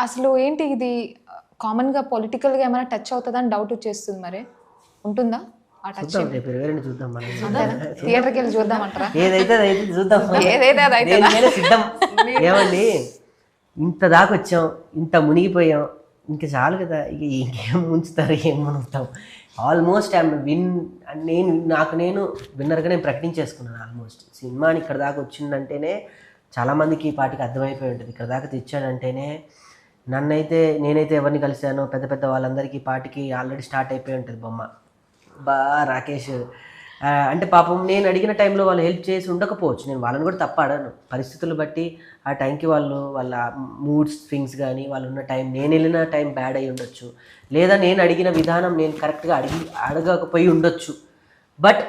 అసలు ఏంటి ఇది కామన్‌గా పొలిటికల్‌గా ఏమైనా టచ్ అవుతదని డౌట్ వచ్చేస్తుంది మరి. ఉంటుందా? ఆ టచ్ చూద్దాం, రేపు రివెంజ్ చూద్దాం మనం. అంతేనా? థియేటర్‌కెళ్ళి చూద్దామంటారా? ఏదైతే అదైతే చూద్దాం, ఏదైతే అదైతే దేనికైనా సిద్ధం. ఏమండి, ఇంత దాకా వచ్చాం, ఇంత మునిగిపోయాం, ఇంకా చాలు కదా, ఇక ఇంకేం ముంచుతారు, ఏం మునుగుతాం. ఆల్మోస్ట్ నేను విన్నర్గా నేను ప్రకటించేసుకున్నాను. ఆల్మోస్ట్ సినిమాని ఇక్కడ దాకా వచ్చిందంటేనే చాలామందికి ఈ పాటికి అర్థమైపోయి ఉంటుంది. ఇక్కడ దాకా తెచ్చాడంటేనే నేనైతే ఎవరిని కలిశానో పెద్ద పెద్ద వాళ్ళందరికీ ఈ పాటికి ఆల్రెడీ స్టార్ట్ అయిపోయి ఉంటుంది బొమ్మ. రాకేష్ అంటే పాపం నేను అడిగిన టైంలో వాళ్ళు హెల్ప్ చేసి ఉండకపోవచ్చు. నేను వాళ్ళని కూడా తప్పాడాను. పరిస్థితులు బట్టి ఆ టైంకి వాళ్ళ మూడ్ స్వింగ్స్ కానీ, వాళ్ళు ఉన్న టైం, నేను వెళ్ళిన టైం బ్యాడ్ అయి ఉండొచ్చు, లేదా నేను అడిగిన విధానం నేను కరెక్ట్గా అడగకపోయి ఉండొచ్చు. బట్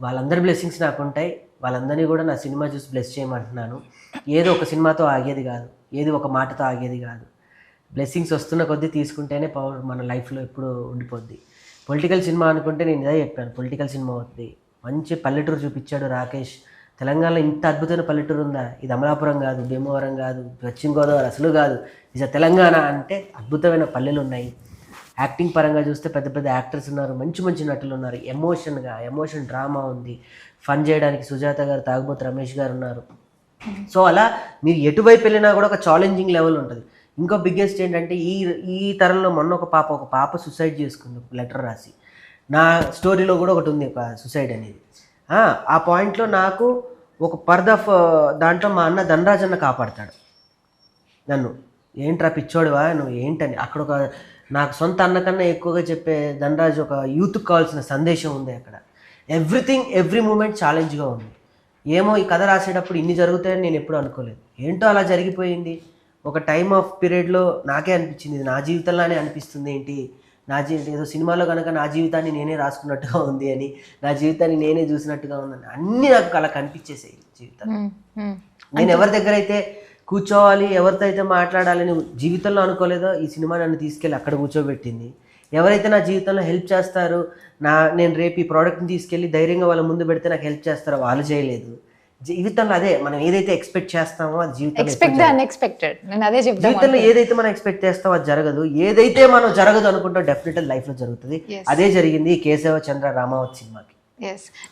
వాళ్ళందరి బ్లెస్సింగ్స్ నాకు ఉంటాయి. వాళ్ళందరినీ కూడా నా సినిమా చూసి బ్లెస్ చేయమంటున్నాను. ఏదో ఒక సినిమాతో ఆగేది కాదు, ఏది ఒక మాటతో ఆగేది కాదు. బ్లెస్సింగ్స్ వస్తున్న కొద్దీ తీసుకుంటేనే పవర్ మన లైఫ్లో ఎప్పుడు ఉండిపోద్ది. పొలిటికల్ సినిమా అనుకుంటే నేను ఇదే చెప్పాను, పొలిటికల్ సినిమా అవుతుంది. మంచి పల్లెటూరు చూపించాడు రాకేష్. తెలంగాణలో ఇంత అద్భుతమైన పల్లెటూరు ఉందా? ఇది అమలాపురం కాదు, భీమవరం కాదు, పశ్చిమ గోదావరి అసలు కాదు, ఇది తెలంగాణ అంటే అద్భుతమైన పల్లెలు ఉన్నాయి. యాక్టింగ్ పరంగా చూస్తే పెద్ద పెద్ద యాక్టర్స్ ఉన్నారు, మంచి మంచి నటులు ఉన్నారు. ఎమోషన్ డ్రామా ఉంది. ఫన్ చేయడానికి సుజాత గారు, తాగుబోతు రమేష్ గారు ఉన్నారు. సో అలా మీరు ఎటువైపు వెళ్ళినా కూడా ఒక ఛాలెంజింగ్ లెవెల్ ఉంటుంది. ఇంకో బిగ్గెస్ట్ ఏంటంటే ఈ తరంలో మొన్న ఒక పాప సూసైడ్ చేసుకుంది, లెటర్ రాసి. నా స్టోరీలో కూడా ఒకటి ఉంది, ఒక సూసైడ్ అనేది. ఆ పాయింట్లో నాకు ఒక దాంట్లో మా అన్న ధనరాజ్ అన్న కాపాడతాడు నన్ను. ఏంట్రా పిచ్చోడివా నువ్వు ఏంటని. అక్కడ ఒక నాకు సొంత అన్న కన్నా ఎక్కువగా చెప్పే ధనరాజ్ ఒక యూత్కి కావాల్సిన సందేశం ఉంది అక్కడ. ఎవ్రీ మూమెంట్ ఛాలెంజ్గా ఉంది. ఏమో ఈ కథ రాసేటప్పుడు ఇన్ని జరుగుతాయని నేను ఎప్పుడు అనుకోలేదు. ఏంటో అలా జరిగిపోయింది. ఒక టైమ్ ఆఫ్ పీరియడ్లో నాకే అనిపించింది, ఇది నా జీవితంలోనే అనిపిస్తుంది ఏంటి, ఏదో సినిమాలో కనుక నా జీవితాన్ని నేనే రాసుకున్నట్టుగా ఉంది అని, నా జీవితాన్ని నేనే చూసినట్టుగా ఉందని అన్నీ నాకు అలా కనిపించేసాయి జీవితం. నేను ఎవరి దగ్గర అయితే కూర్చోవాలి, ఎవరితో అయితే మాట్లాడాలని జీవితంలో అనుకోలేదో ఈ సినిమా నన్ను తీసుకెళ్ళి అక్కడ కూర్చోబెట్టింది. ఎవరైతే నా జీవితంలో హెల్ప్ చేస్తారో, నేను రేపు ఈ ప్రోడక్ట్ని తీసుకెళ్ళి ధైర్యంగా వాళ్ళ ముందు పెడితే నాకు హెల్ప్ చేస్తారో వాళ్ళు చేయలేదు. జీవితంలో అదే మనం ఏదైతే ఎక్స్పెక్ట్ చేస్తామో అది జీవితంలో ఏదైతే మనం ఎక్స్పెక్ట్ చేస్తామో అది జరగదు. ఏదైతే మనం జరగదు అనుకుంటా డెఫినెట్గా లైఫ్లో జరుగుతుంది. అదే జరిగింది కేశవ చంద్ర రామావత్ సినిమాకి.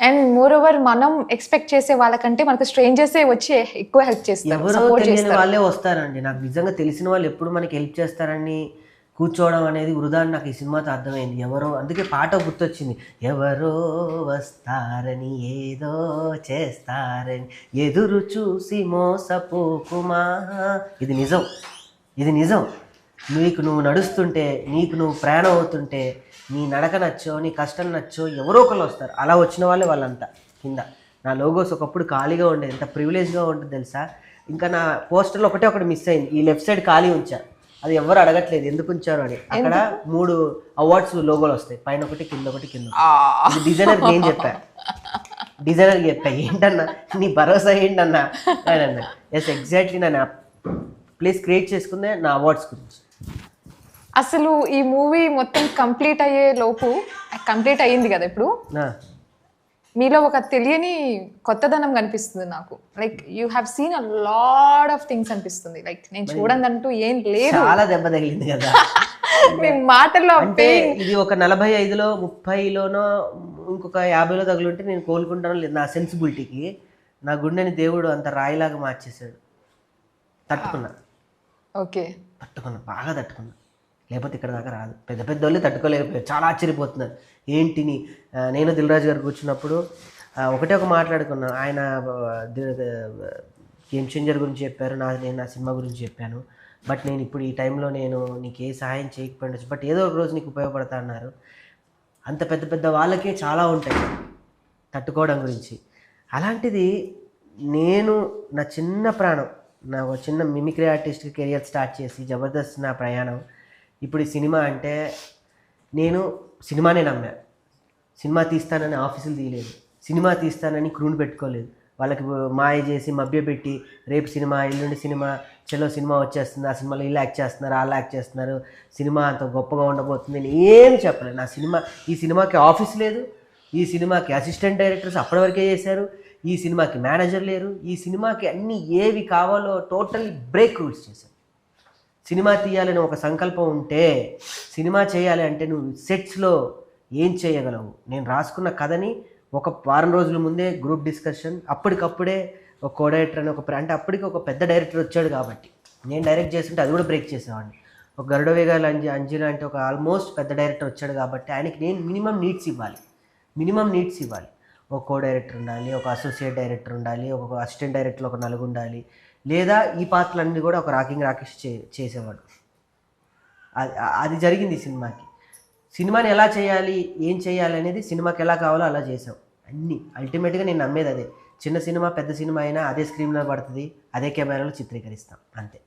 అండ్ మోర్ ఓవర్ మనం ఎక్స్పెక్ట్ చేసే వాళ్ళకంటే మనకు స్ట్రేంజర్స్ వచ్చి ఎక్కువ హెల్ప్ చేస్తారు. ఎవరో తెలియని వాళ్ళే వస్తారండి. నాకు నిజంగా తెలిసిన వాళ్ళు ఎప్పుడు మనకి హెల్ప్ చేస్తారని కూర్చోవడం అనేది వృధా అని నాకు ఈ సినిమాతో అర్థమైంది. అందుకే పాట గుర్తొచ్చింది, ఎవరో వస్తారని ఏదో చేస్తారని ఎదురు చూసి మోసపోకుమా. ఇది నిజం. నువ్వు నడుస్తుంటే, నీకు నువ్వు ప్రయాణం అవుతుంటే, నీ నడక నచ్చో, నీ కష్టం నచ్చో ఎవరో ఒకళ్ళు వస్తారు. అలా వచ్చిన వాళ్ళంతా కింద. నా లోగోస్ ఒకప్పుడు ఖాళీగా ఉండేది, ఎంత ప్రివిలేజ్గా ఉంటుంది తెలుసా. ఇంకా నా పోస్టర్లో ఒకటి మిస్ అయింది. ఈ లెఫ్ట్ సైడ్ ఖాళీ ఉంచా, అది ఎవరు అడగట్లేదు ఎందుకు ఉంచారు అని. అక్కడ 3 అవార్డ్స్ లోగోలు వస్తాయి, పైన ఒకటి కింద ఒకటి. డిజైనర్కి ఏం చెప్పా, ఏంటన్నా నీ భరోసా ఏంటన్నా అని అన్నా. ఎస్ ఎగ్జాక్ట్లీ నా ప్లేస్ క్రియేట్ చేసుకుందే నా అవార్డ్స్ గురించి. అసలు ఈ మూవీ మొత్తం కంప్లీట్ అయ్యింది కదా ఇప్పుడు, మీలో ఒక తెలియని కొత్తదనం కనిపిస్తుంది నాకు. Like you have seen a lot of things అనిపిస్తుంది. లైక్ నేను చూడందంటూ ఏం లేదు, చాలా దెబ్బ తగిలింది కదా మీ మాటల్లో. అంటే ఇది ఒక 45లో 30లోనో ఇంకొక 50లో తగులుంటే నేను కోలుకుంటాను లేదు. నా సెన్సిబిలిటీకి నా గుండెని దేవుడు అంత రాయిలాగా మార్చేశాడు. తట్టుకున్నా, బాగా తట్టుకున్నా. లేకపోతే ఇక్కడ దాకా రాదు. పెద్ద వాళ్ళు తట్టుకోలేకపోయారు, చాలా ఆశ్చర్యపోతున్నారు. ఏంటిని నేను దిల్రాజు గారు కూర్చున్నప్పుడు ఒక మాట్లాడుకున్నాను. ఆయన గేమ్ చేంజర్ గురించి చెప్పారు, నేను నా సినిమా గురించి చెప్పాను. బట్ నేను ఇప్పుడు ఈ టైంలో నేను నీకు ఏ సహాయం చేయకపోవచ్చు, బట్ ఏదో ఒక రోజు నీకు ఉపయోగపడతా అన్నారు. అంత పెద్ద వాళ్ళకే చాలా ఉంటాయి తట్టుకోవడం గురించి. అలాంటిది నేను నా చిన్న ప్రాణం, నా చిన్న మిమిక్రీ ఆర్టిస్ట్ కెరియర్ స్టార్ట్ చేసి జబర్దస్త్ నా ప్రయాణం. ఇప్పుడు ఈ సినిమా అంటే నేను సినిమానే నమ్మా. సినిమా తీస్తానని ఆఫీసులు తీయలేదు, సినిమా తీస్తానని క్రూని పెట్టుకోలేదు. వాళ్ళకి మాయ చేసి మభ్యపెట్టి రేపు సినిమా, ఎల్లుండి సినిమా, సినిమా వచ్చేస్తుంది, ఆ సినిమాలో ఇలా యాక్ట్ చేస్తున్నారు, అలా యాక్ట్ చేస్తున్నారు, సినిమా అంత గొప్పగా ఉండబోతుంది అని ఏం చెప్పలేదు. ఈ సినిమాకి ఆఫీస్ లేదు, ఈ సినిమాకి అసిస్టెంట్ డైరెక్టర్స్ అప్పటి వరకే చేశారు, ఈ సినిమాకి మేనేజర్ లేరు, ఈ సినిమాకి అన్నీ ఏవి కావాలో టోటల్లీ బ్రేక్ రూల్స్ చేశారు. సినిమా తీయాలని ఒక సంకల్పం ఉంటే సినిమా చేయాలి అంటే నువ్వు సెట్స్లో ఏం చేయగలవు. నేను రాసుకున్న కథని ఒక వారం రోజుల ముందే గ్రూప్ డిస్కషన్, అప్పటికప్పుడే ఒక కో డైరెక్టర్ అని అంటే అప్పటికి ఒక పెద్ద డైరెక్టర్ వచ్చాడు కాబట్టి నేను డైరెక్ట్ చేస్తుంటే అది కూడా బ్రేక్ చేసేవాడిని. ఒక గరుడవేగాల అంజలి అంటే ఒక ఆల్మోస్ట్ పెద్ద డైరెక్టర్ వచ్చాడు కాబట్టి ఆయనకి నేను మినిమం నీడ్స్ ఇవ్వాలి. ఒక కో డైరెక్టర్ ఉండాలి, ఒక అసోసియేట్ డైరెక్టర్ ఉండాలి, ఒక అసిస్టెంట్ డైరెక్టర్ ఒక నలుగురు ఉండాలి, లేదా ఈ పాత్రలన్నీ కూడా ఒక రాకేష్ చేసేవాడు. అది జరిగింది సినిమాని ఎలా చేయాలి, ఏం చేయాలి అనేది సినిమాకి ఎలా కావాలో అలా చేసాం అన్నీ. అల్టిమేట్గా నేను నమ్మేది అదే, చిన్న సినిమా పెద్ద సినిమా అయినా అదే స్క్రీన్లో పడుతుంది, అదే కెమెరాలో చిత్రీకరిస్తాం అంతే.